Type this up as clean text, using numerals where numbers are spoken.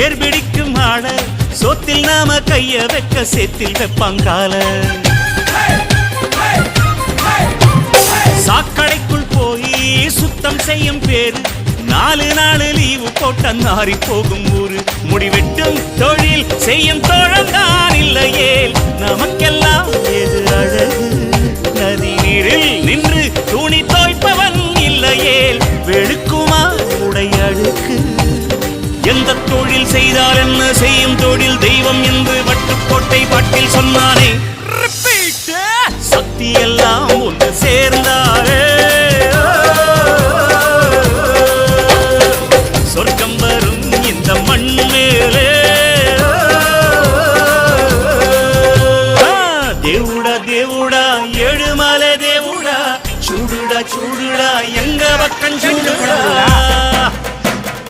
ஏர்பிடிக்கும் ஆள சோத்தில் நாம கைய வைக்க சேத்தில் வெப்பாங்கால சாக்கடைக்குள் போய் சுத்தம் செய்யும் பேரு 4 நாள் லீவு போட்ட நாரி போகும் ஊரு முடிவெட்டும் தொழில் செய்யும் தோழந்தான் இல்லையே நமக்கெல்லாம் எது அழகு நதி நீரில் நின்று துணி தோய்ப்பவன் இல்லையே வெளுக்குமா உடை அழுக்கு எந்த தொழில் செய்தால் என்ன செய்யும் தொழில் தெய்வம் என்று வட்டுக்கோட்டை பாட்டில் சொன்னானே சக்தி எல்லாம் ஒன்று சேர்ந்தாரே